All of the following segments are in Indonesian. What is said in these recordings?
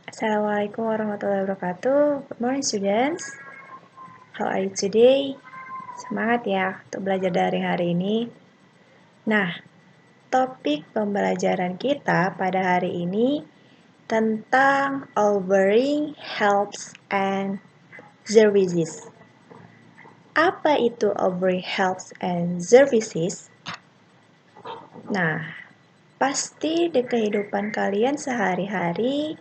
Assalamualaikum warahmatullahi wabarakatuh. Good morning students. How are you today? Semangat ya untuk belajar dari hari ini. Nah, topik pembelajaran kita pada hari ini tentang offering helps and services. Apa itu offering helps and services? Nah, pasti di kehidupan kalian sehari-hari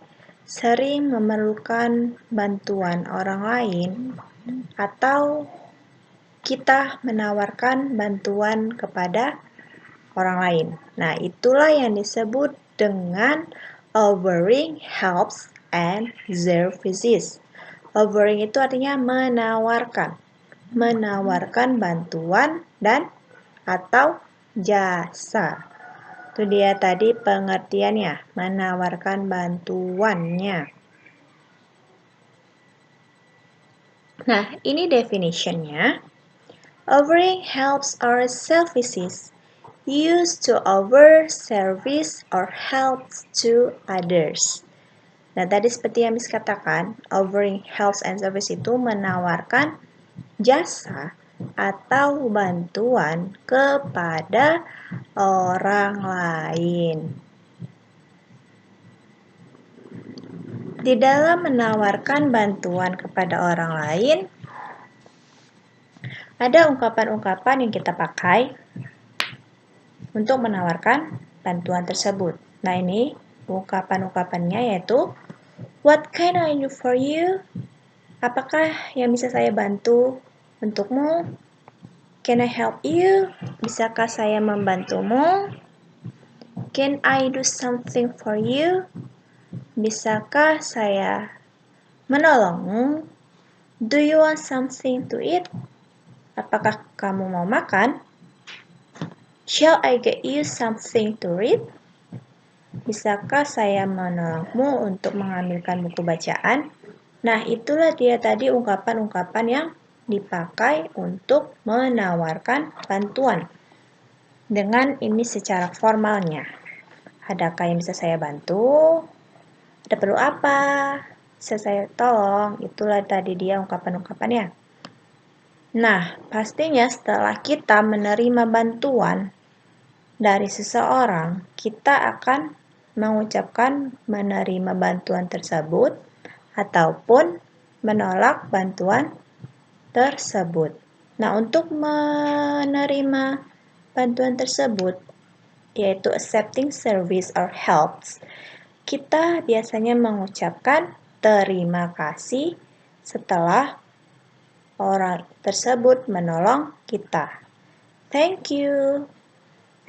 sering memerlukan bantuan orang lain atau kita menawarkan bantuan kepada orang lain. Nah, itulah yang disebut dengan offering helps and services. Offering itu artinya menawarkan bantuan dan atau jasa. Itu dia tadi pengertiannya, menawarkan bantuannya. Nah, ini definitionnya. Offering helps or services used to offer service or helps to others. Nah, tadi seperti yang Miss katakan, offering helps and service itu menawarkan jasa atau bantuan kepada orang lain. Di dalam menawarkan bantuan kepada orang lain, ada ungkapan-ungkapan yang kita pakai untuk menawarkan bantuan tersebut. Nah, ini ungkapan-ungkapannya yaitu What can I do for you? Apakah yang bisa saya bantu untukmu? Can I help you? Bisakah saya membantumu? Can I do something for you? Bisakah saya menolongmu? Do you want something to eat? Apakah kamu mau makan? Shall I get you something to read? Bisakah saya menolongmu untuk mengambilkan buku bacaan? Nah, itulah dia tadi ungkapan-ungkapan yang dipakai untuk menawarkan bantuan. Dengan ini secara formalnya. Adakah yang bisa saya bantu? Ada perlu apa? Bisa saya tolong? Itulah tadi dia ungkapan-ungkapannya. Nah, pastinya setelah kita menerima bantuan dari seseorang, kita akan mengucapkan menerima bantuan tersebut ataupun menolak bantuan tersebut. Nah, untuk menerima bantuan tersebut, yaitu accepting service or helps, kita biasanya mengucapkan terima kasih setelah orang tersebut menolong kita. Thank you.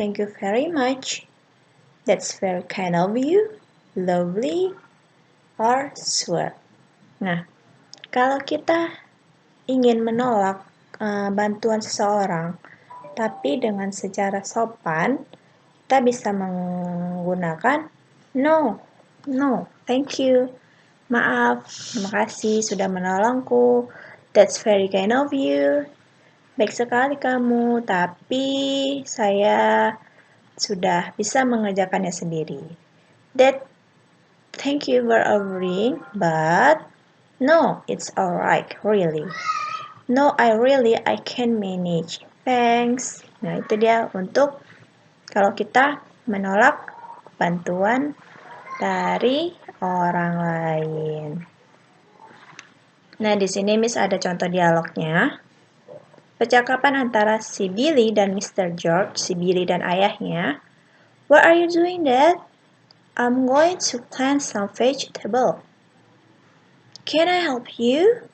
Thank you very much. That's very kind of you. Lovely or sweet. Nah, kalau kita ingin menolak bantuan seseorang, tapi dengan secara sopan, kita bisa menggunakan no, thank you. Maaf, terima kasih sudah menolongku. That's very kind of you. Baik sekali kamu, tapi saya sudah bisa mengerjakannya sendiri. Thank you for offering, but no, it's alright, really. No, I can manage. Thanks. Nah, itu dia untuk kalau kita menolak bantuan dari orang lain. Nah, di sini Miss ada contoh dialognya. Percakapan antara si Billy dan Mr. George, si Billy dan ayahnya. What are you doing, Dad? I'm going to plant some vegetable. Can I help you?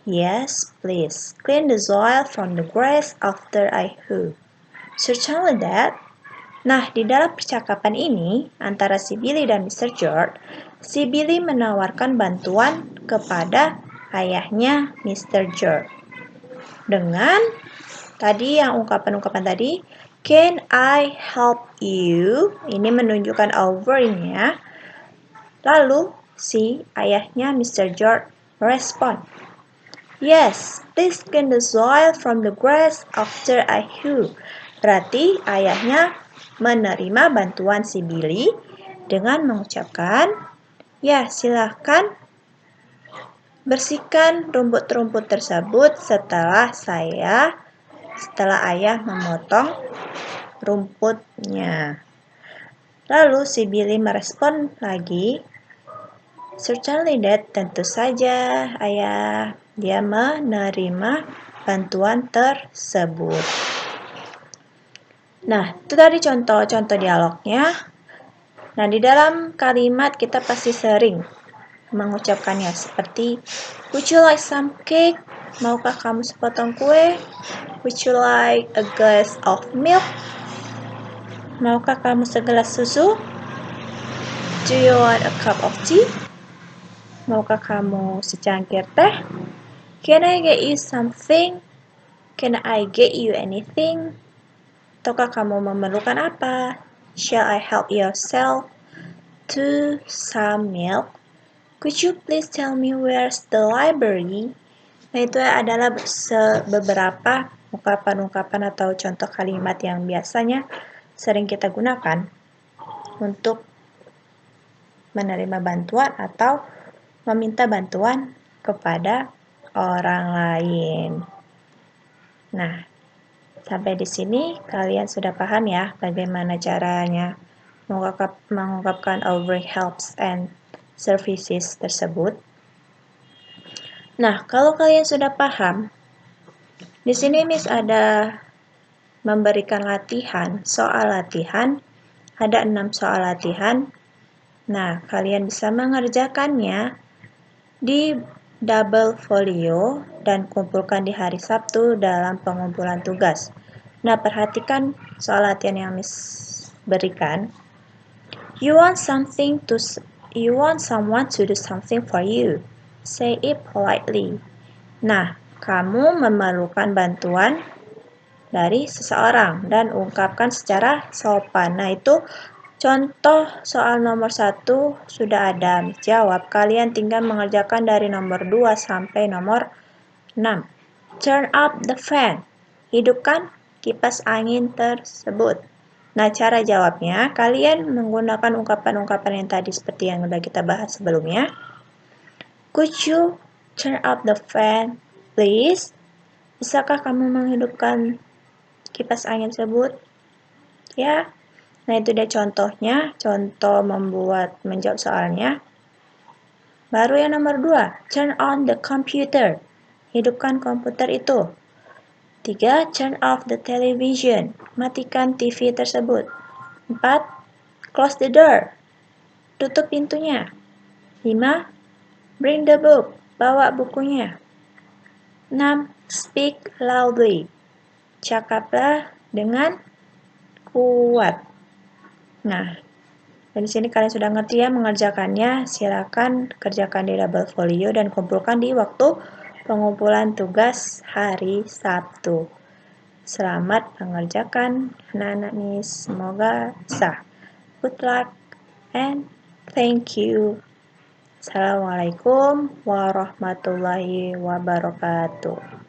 Yes, please. Clean the soil from the grass after I hoe. Certainly, Dad. Nah, di dalam percakapan ini antara si Billy dan Mr. George, si Billy menawarkan bantuan kepada ayahnya Mr. George. Dengan tadi yang ungkapan-ungkapan tadi, can I help you? Ini menunjukkan offering-nya. Lalu si ayahnya Mr. George merespon, yes, please clean the soil from the grass after I hoe. Berarti ayahnya menerima bantuan si Billy dengan mengucapkan, Ya, silahkan bersihkan rumput-rumput tersebut setelah ayah memotong rumputnya. Lalu si Billy merespon lagi, "Certainly Dad, tentu saja ayah." Dia menerima bantuan tersebut. Nah, itu tadi contoh-contoh dialognya. Nah, di dalam kalimat kita pasti sering mengucapkannya seperti, "Would you like some cake?" Maukah kamu sepotong kue? Would you like a glass of milk? Maukah kamu segelas susu? Do you want a cup of tea? Maukah kamu secangkir teh? Can I get you something? Can I get you anything? Ataukah kamu memerlukan apa? Shall I help yourself to some milk? Could you please tell me where's the library? Nah, itu adalah beberapa ungkapan-ungkapan atau contoh kalimat yang biasanya sering kita gunakan untuk menerima bantuan atau meminta bantuan kepada orang lain. Nah, sampai di sini kalian sudah paham ya bagaimana caranya mengungkapkan over helps and services tersebut. Nah, kalau kalian sudah paham, di sini Miss ada memberikan latihan, soal latihan. Ada 6 soal latihan. Nah, kalian bisa mengerjakannya di double folio dan kumpulkan di hari Sabtu dalam pengumpulan tugas. Nah, perhatikan soal latihan yang Miss berikan. You want someone to do something for you. Say it politely. Nah, kamu memerlukan bantuan dari seseorang dan ungkapkan secara sopan. Nah, itu contoh soal nomor 1 sudah ada jawab. Kalian tinggal mengerjakan dari nomor 2 sampai nomor 6. Turn up the fan. Hidupkan kipas angin tersebut. Nah, cara jawabnya, kalian menggunakan ungkapan-ungkapan yang tadi seperti yang sudah kita bahas sebelumnya. Could you turn up the fan, please? Bisakah kamu menghidupkan kipas angin tersebut? Ya. Nah, itu dia contohnya, contoh menjawab soalnya. Baru yang nomor 2, turn on the computer. Hidupkan komputer itu. 3, turn off the television. Matikan TV tersebut. 4, close the door. Tutup pintunya. 5, bring the book. Bawa bukunya. 6, speak loudly. Cakaplah dengan kuat. Nah, dari sini kalian sudah ngerti ya mengerjakannya. Silakan kerjakan di double folio dan kumpulkan di waktu pengumpulan tugas hari Sabtu. Selamat mengerjakan anak-anak Miss. Semoga bisa. Good luck and thank you. Assalamualaikum warahmatullahi wabarakatuh.